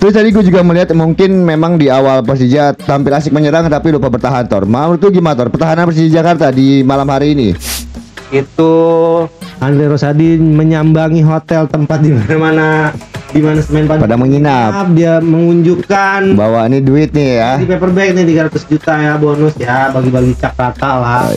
Terus tadi gue juga melihat mungkin memang di awal Persija tampil asik menyerang tapi lupa bertahan, Tor. Menurut lu gimana, Tor? Pertahanan Persija Jakarta di malam hari ini? Itu Andre Rosadi menyambangi hotel tempat di mana semen pada menginap. Dia mengunjukkan bahwa ini duit nih ya. Di paper bag nih 300 juta ya bonus ya, bagi-bagi cak rata lah.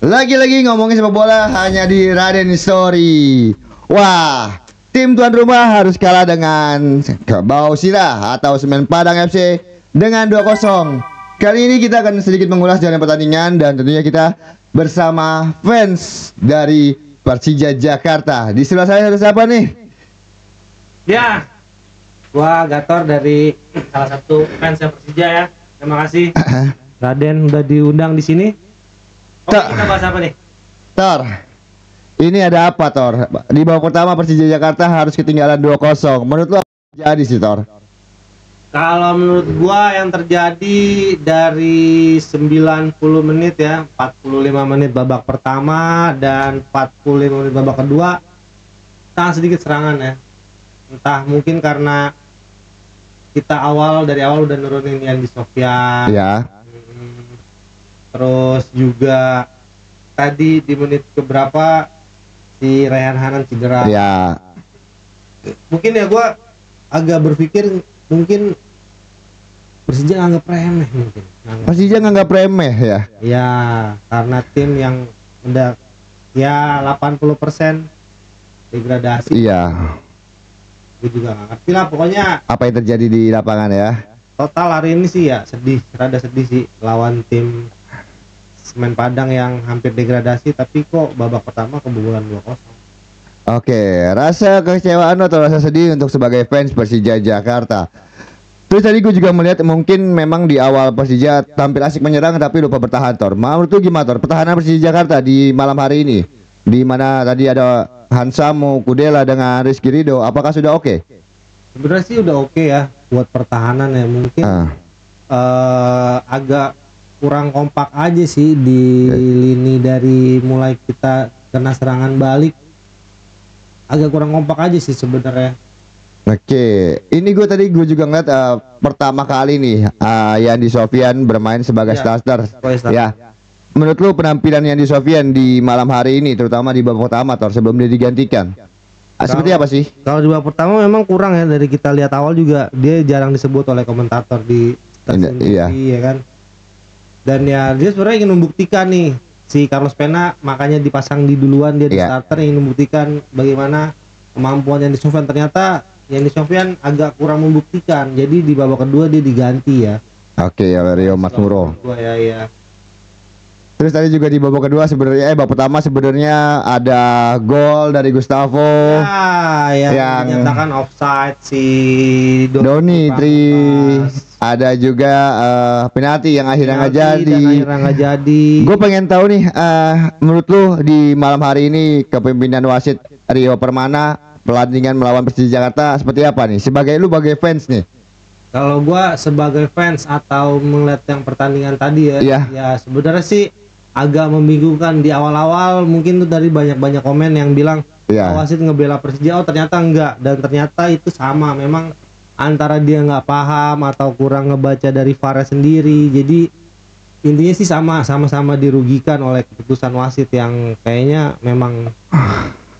Lagi-lagi ngomongin sepak bola hanya di Raden Story. Wah, tim tuan rumah harus kalah dengan Kerbau Sirah atau Semen Padang FC dengan 2-0. Kali ini kita akan sedikit mengulas jalannya pertandingan dan tentunya kita bersama fans dari Persija Jakarta. Di sebelah saya ada siapa nih? Ya, gua Gator dari salah satu fans Persija ya. Terima kasih Raden udah diundang di sini. Oke, kita bahas apa nih? Tor, ini ada apa, Tor? Di babak pertama Persija Jakarta harus ketinggalan 2-0. Menurut lo apa jadi sih, Tor? Kalau menurut gua yang terjadi dari 90 menit ya, 45 menit babak pertama dan 45 menit babak kedua sangat sedikit serangan ya. Entah mungkin karena kita dari awal udah nurunin Yandi Sofyan. Ya. Terus juga tadi di menit keberapa si Rayhan Hanan cedera. Ya. Mungkin ya gua agak berpikir mungkin Persija nganggap remeh mungkin. Persija nganggap remeh ya. Ya, karena tim yang udah ya 80% degradasi. Iya. Gue juga nggak ngerti lah pokoknya apa yang terjadi di lapangan ya. Total hari ini sih ya rada sedih sih lawan tim Semen Padang yang hampir degradasi tapi kok babak pertama kebobolan 2-0. Oke, rasa kekecewaan atau rasa sedih untuk sebagai fans Persija Jakarta. Terus tadi gue juga melihat mungkin memang di awal Persija tampil asik menyerang tapi lupa bertahan, Tor. Menurut lu gimana, Tor? Pertahanan Persija Jakarta di malam hari ini, di mana tadi ada Hansamu, Kudela dengan Rizky Ridho, apakah sudah oke? Sebenarnya sih udah oke ya buat pertahanan ya, mungkin agak kurang kompak aja sih di lini dari mulai kita kena serangan balik, agak kurang kompak aja sih sebenarnya. Oke, ini gue juga ngeliat pertama kali nih Yandi Sofyan bermain sebagai starter. Ya, menurut lu penampilan Yandi Sofyan di malam hari ini, terutama di babak pertama, Tor, sebelum dia digantikan, seperti apa sih? Kalau di babak pertama memang kurang ya, dari kita lihat awal juga dia jarang disebut oleh komentator di stasiun TV ya kan. Dan ya dia sebenarnya ingin membuktikan nih si Carlos Pena, makanya dipasang di duluan dia di starter, ingin membuktikan bagaimana kemampuan Yandi Sofyan. Ternyata Yandi Sofyan agak kurang membuktikan, jadi di babak kedua dia diganti ya. Oke, oleh Rio Masmuro. Ya. Terus tadi juga di babak kedua sebenarnya babak pertama sebenarnya ada gol dari Gustavo yang dinyatakan offside si Doni Tri. Ada juga penalti yang akhirnya nggak jadi. Gue pengen tahu nih, menurut lu di malam hari ini kepemimpinan wasit Rio Permana pertandingan melawan Persija Jakarta seperti apa nih? Sebagai lu sebagai fans nih. Kalau gua sebagai fans atau melihat yang pertandingan tadi ya sebenarnya sih agak membingungkan di awal-awal. Mungkin tuh dari banyak komen yang bilang wasit ngebela Persija, ternyata enggak, dan ternyata itu sama, memang antara dia nggak paham atau kurang ngebaca dari VAR sendiri. Jadi intinya sih sama-sama dirugikan oleh keputusan wasit yang kayaknya memang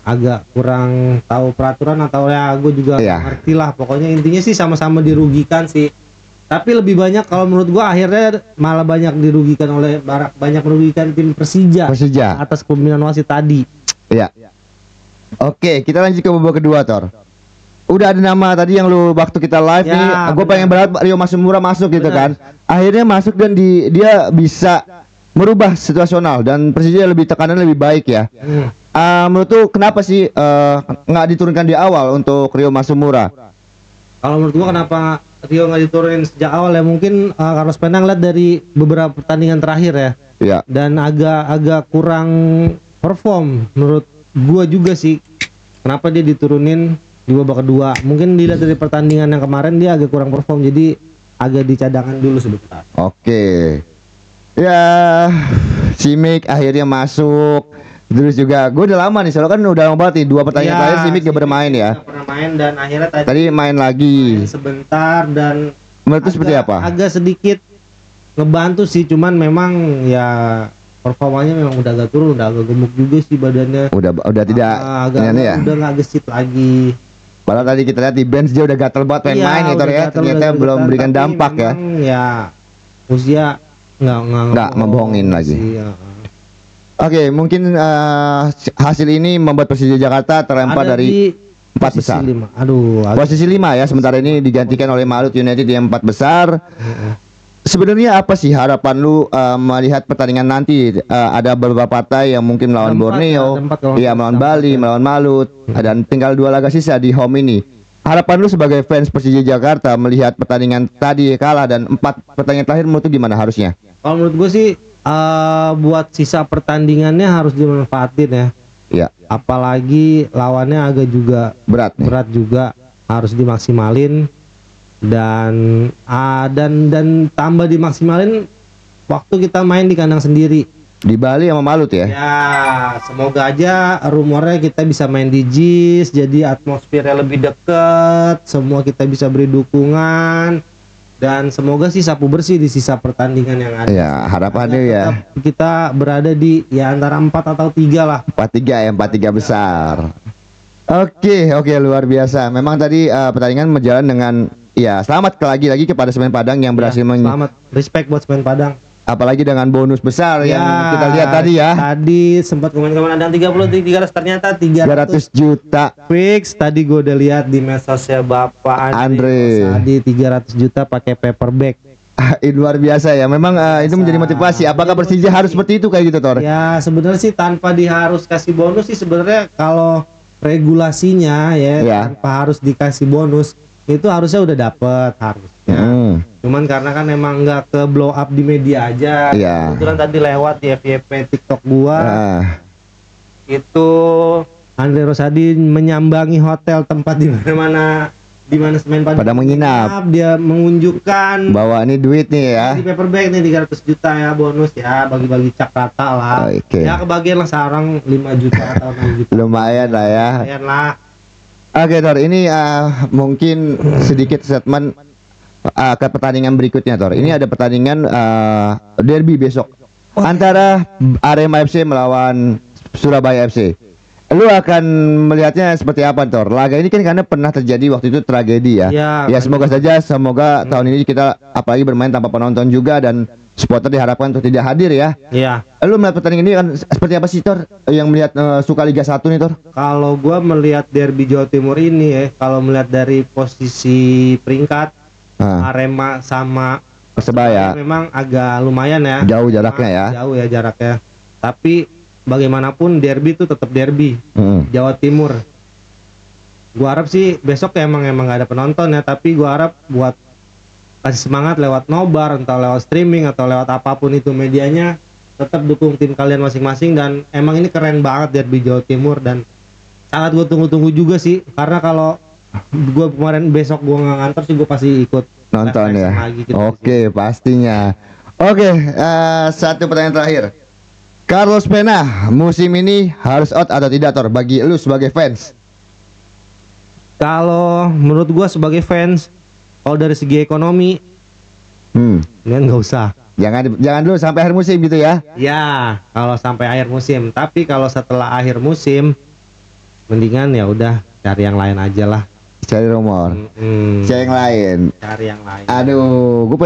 agak kurang tahu peraturan, atau ya gue juga ngerti lah. Pokoknya intinya sih sama-sama dirugikan sih. Tapi lebih banyak kalau menurut gue akhirnya malah banyak merugikan tim Persija atas kepemimpinan wasit tadi. Iya. Oke, kita lanjut ke babak kedua, Tor. Udah ada nama tadi yang lu waktu kita live nih, gue pengen banget Rio Masmuro masuk gitu kan. Akhirnya masuk dan dia bisa merubah situasional dan Persija lebih tekanan lebih baik ya. Menurut tuh kenapa sih nggak diturunkan di awal untuk Rio Masmuro? Kalau menurut gua kenapa Rio nggak diturunin sejak awal ya, mungkin Carlos Pena ngeliat dari beberapa pertandingan terakhir ya. Iya. Dan agak kurang perform menurut gua juga sih. Kenapa dia diturunin di babak kedua? Mungkin dilihat dari pertandingan yang kemarin dia agak kurang perform, jadi agak dicadangan dulu sebentar. Oke. Ya, Simic akhirnya masuk. Terus juga gue udah lama nih, soalnya kan udah lama banget nih 2 pertandingan terakhir Simic gak bermain ya. Gak pernah main dan akhirnya tadi main lagi. Main sebentar dan menurut seperti apa? Agak sedikit ngebantu sih, cuman memang ya performanya memang udah agak turun, udah agak gemuk juga sih badannya. Udah tidak ya. Udah nggak gesit lagi. Padahal tadi kita lihat di bench dia udah gatel banget main gitu ya. Ternyata belum memberikan dampak ya. Ya usia nggak membohongin lagi. Oke, mungkin hasil ini membuat Persija Jakarta terlempar dari 4 besar. 5. Aduh, posisi 5 ya. Sementara ini digantikan oleh Malut United yang 4 besar. Sebenarnya apa sih harapan lu melihat pertandingan nanti? Ada beberapa partai yang mungkin melawan Borneo, melawan Bali, melawan Malut, dan tinggal 2 laga sisa di home ini. Harapan lu sebagai fans Persija Jakarta melihat pertandingan tadi kalah dan 4 pertandingan terakhir menurut lu gimana harusnya? Kalau menurut gue sih buat sisa pertandingannya harus dimanfaatin ya. Iya. Apalagi lawannya agak juga berat juga, harus dimaksimalin dan tambah dimaksimalin waktu kita main di kandang sendiri. Di Bali sama Malut ya? Ya, semoga aja rumornya kita bisa main di JIS, jadi atmosfernya lebih deket, semua kita bisa beri dukungan. Dan semoga sih sapu bersih di sisa pertandingan yang ada. Ya, harapannya ya. Kita berada di antara 4 atau 3 lah. 4-3 ya, 4-3 besar. Oke, luar biasa. Memang tadi pertandingan berjalan dengan selamat lagi kepada Semen Padang yang berhasil selamat. Respect buat Semen Padang. Apalagi dengan bonus besar yang kita lihat tadi ya. Tadi sempat komen-komen ada 300, ternyata 300 juta fix. Tadi gue udah lihat di medsosnya Bapak Andre. Tadi 300 juta pakai paper bag. Luar biasa ya. Memang itu menjadi motivasi. Apakah Persija harus seperti itu kayak gitu, Tor? Ya, sebenarnya sih tanpa harus kasih bonus sih sebenarnya kalau regulasinya tanpa harus dikasih bonus itu harusnya udah dapet harusnya. Cuman karena kan emang nggak ke blow up di media aja. Kebetulan tadi lewat di FYP TikTok gua. Itu Andre Rosadi menyambangi hotel tempat di mana Semen Padang menginap. Dia menunjukkan bahwa ini duit nih ya. Di paper bag nih 300 juta ya bonus ya, bagi-bagi cak rata lah. Ya kebagian lah sekarang 5 juta atau 6 juta. Lumayan lah ya. Lumayan lah. Oke, Tor, ini mungkin sedikit statement ke pertandingan berikutnya, Tor. Ini ada pertandingan derby besok antara Arema FC melawan Surabaya FC. Lu akan melihatnya seperti apa, Tor? Laga ini kan karena pernah terjadi waktu itu tragedi ya. Ya semoga tahun ini kita apalagi bermain tanpa penonton juga dan supporter diharapkan untuk tidak hadir ya. Iya. Lu melihat pertandingan ini kan seperti apa sih, Tor? Yang melihat suka Liga 1 nih, Tor? Kalau gua melihat derby Jawa Timur ini ya, kalau melihat dari posisi peringkat Arema sama Persebaya memang agak lumayan ya. Jauh jaraknya ya. Jauh ya jaraknya. Tapi bagaimanapun derby itu tetap derby. Jawa Timur. Gua harap sih besok ya emang gak ada penonton ya, tapi gua harap buat kasih semangat lewat nobar, entah lewat streaming atau lewat apapun itu medianya, tetap dukung tim kalian masing-masing. Dan emang ini keren banget derby Jawa Timur dan sangat gue tunggu-tunggu juga sih, karena kalau gue kemarin besok gue nggak ngantor sih gue pasti ikut nonton ya. Oke, pastinya. Oke, satu pertanyaan terakhir. Carlos Pena musim ini harus out atau tidak, Tor, bagi lu sebagai fans? Kalau menurut gue sebagai fans, kalau dari segi ekonomi, nggak usah. Jangan dulu sampai akhir musim gitu ya? Ya, kalau sampai akhir musim. Tapi kalau setelah akhir musim, mendingan ya udah cari yang lain aja lah. Cari rumor, cari yang lain. Cari yang lain. Aduh, gue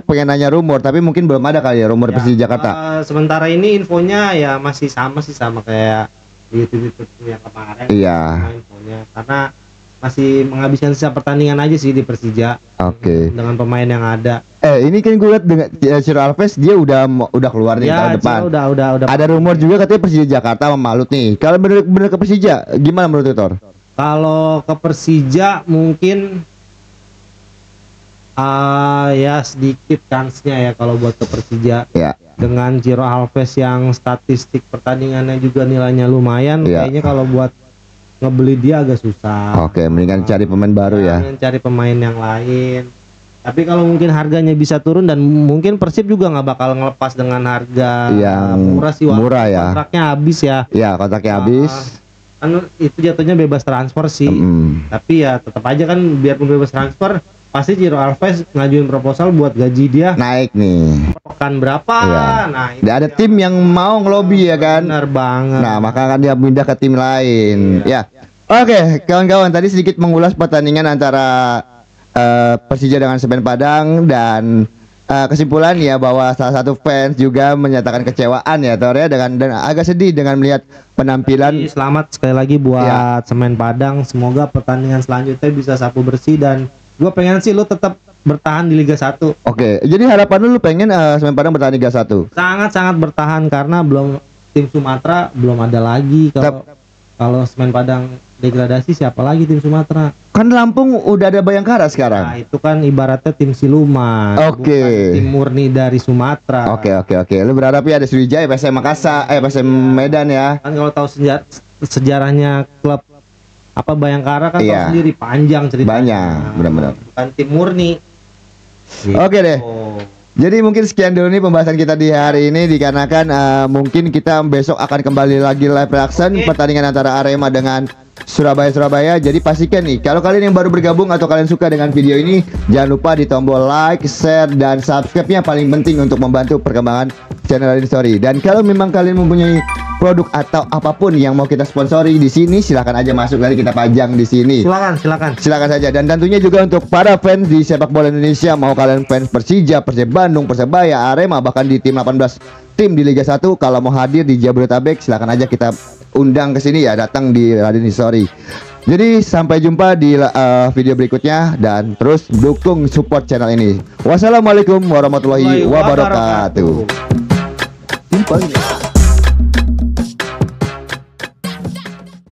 pengen nanya rumor, tapi mungkin belum ada kali ya rumor Persija Jakarta. Sementara ini infonya ya masih sama kayak di YouTube yang kemarin. Iya. Infonya karena masih menghabiskan sisa pertandingan aja sih di Persija. Oke. Dengan pemain yang ada. Ini kan gue lihat dengan Ciro Alves dia udah keluar nih tahun depan. Udah. Ada rumor juga katanya Persija Jakarta sama Malut nih. Kalau bener ke Persija, gimana menurut lu, Tor? Kalau ke Persija mungkin ya sedikit kansnya ya kalau buat ke Persija. Ya. Dengan Ciro Alves yang statistik pertandingannya juga nilainya lumayan, kayaknya kalau buat ngebeli dia agak susah. Oke, mendingan cari pemain baru ya. Cari pemain yang lain. Tapi kalau mungkin harganya bisa turun dan mungkin Persib juga nggak bakal ngelepas dengan harga yang murah sih. Murah ya. Kontraknya habis ya. Iya, kontraknya habis. Kan itu jatuhnya bebas transfer sih. Tapi ya tetap aja kan biarpun bebas transfer, pasti Ciro Alves ngajuin proposal buat gaji dia naik nih. Pekan berapa? Iya. Nah, ada tim yang mau ngelobi ya kan. Benar banget. Nah, maka akan dia pindah ke tim lain. Ya. Oke, kawan-kawan, tadi sedikit mengulas pertandingan antara Persija dengan Semen Padang dan kesimpulan ya bahwa salah satu fans juga menyatakan kecewaan ya Tor ya dan agak sedih dengan melihat penampilan. Jadi, selamat sekali lagi buat Semen Padang, semoga pertandingan selanjutnya bisa sapu bersih dan gue pengen sih lu tetap bertahan di Liga 1. Oke, jadi harapan lu pengen Semen Padang bertahan di Liga 1? Sangat bertahan karena tim Sumatera belum ada lagi. Kalau Semen Padang degradasi siapa lagi tim Sumatera? Kan Lampung udah ada Bayangkara sekarang. Nah, itu kan ibaratnya tim siluman. Oke. Tim murni dari Sumatera. Oke. Lu berharap ya ada Sriwijaya, PSM Makassar, PSM Medan ya. Kan kalau tahu sejarahnya klub Bayangkara kan tahu sendiri panjang ceritanya. Banyak, benar-benar. Bukan tim murni. Gitu. Oke deh. Jadi mungkin sekian dulu nih pembahasan kita di hari ini dikarenakan mungkin kita besok akan kembali lagi live reaction pertandingan antara Arema dengan Surabaya. Jadi pastikan nih kalau kalian yang baru bergabung atau kalian suka dengan video ini, jangan lupa di tombol like, share dan subscribe-nya paling penting untuk membantu perkembangan channel ini story. Dan kalau memang kalian mempunyai produk atau apapun yang mau kita sponsori di sini, silakan aja masuk, nanti kita pajang di sini. Silakan saja. Dan tentunya juga untuk para fans di sepak bola Indonesia, mau kalian fans Persija, Persib Bandung, Persebaya, Arema, bahkan di tim 18 tim di Liga 1, kalau mau hadir di Jabodetabek silakan aja kita undang ke sini ya, datang di Raden History. Jadi sampai jumpa di video berikutnya dan terus dukung support channel ini. Wassalamualaikum warahmatullahi wabarakatuh.